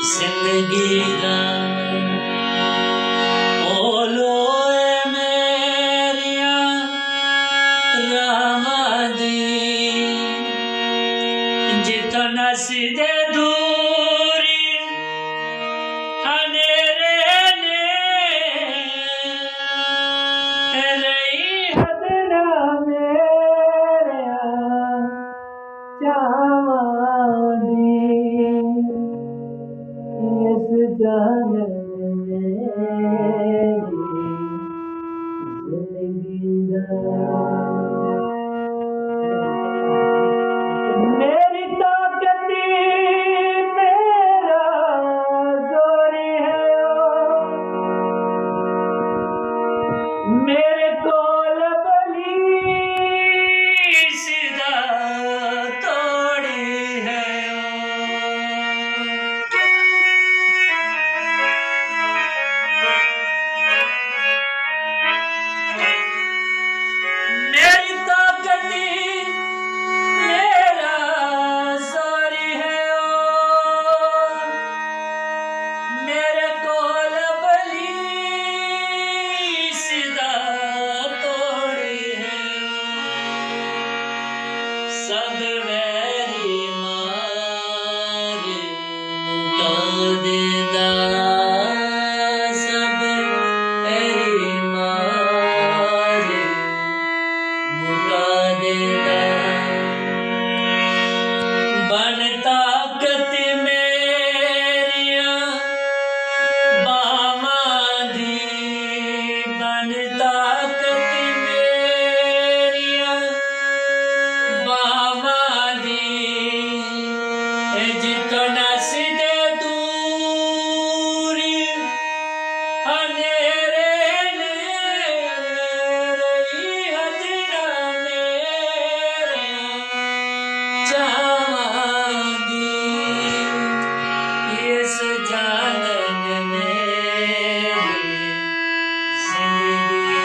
जिंदगी दा ओलोए मेरिया रावां दी जिथों नसदे दूरी हनेरे ने रही हद ना मेरिया चावां दी इस जाने जिंदगी मेरी ताकत मेरा जोर है मेरे कोल बली सीधा तोड़ी है मेरी ताकत मेरा जोर है मेरे कोल बली सीधा तोड़ी है सब मेरी मारी मुका देदा सब मेरी मारी मुका देदा बन ताकत मेरिया बावां दी बन ताकत मेरिया बावां दी जिथों नसदे दूरी हनेरे ने रही हद ना मेरे चावां दी इस जानन मेरी जिंदगी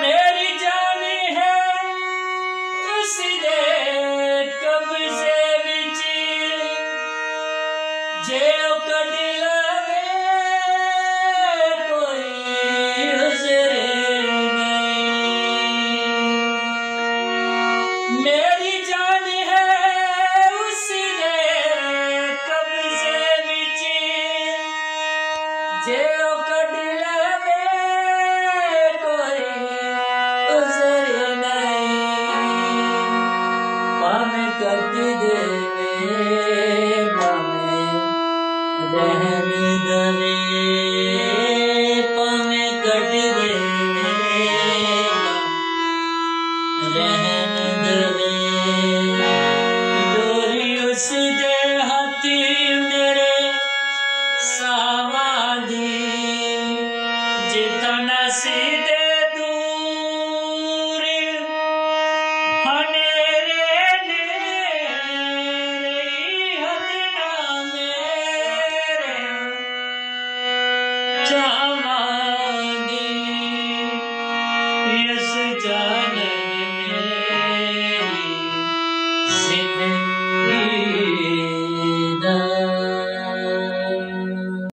मेरी जान है उसदे कब्जे विच जे ओ कढ लवे कोई हुज़र नहीं मेरी जान है उसदे कब्जे विच जे ओ कढ लवे कोई हुज़र नहीं भावें कट देवे भावें रहने दवे भावें कट देवे रहने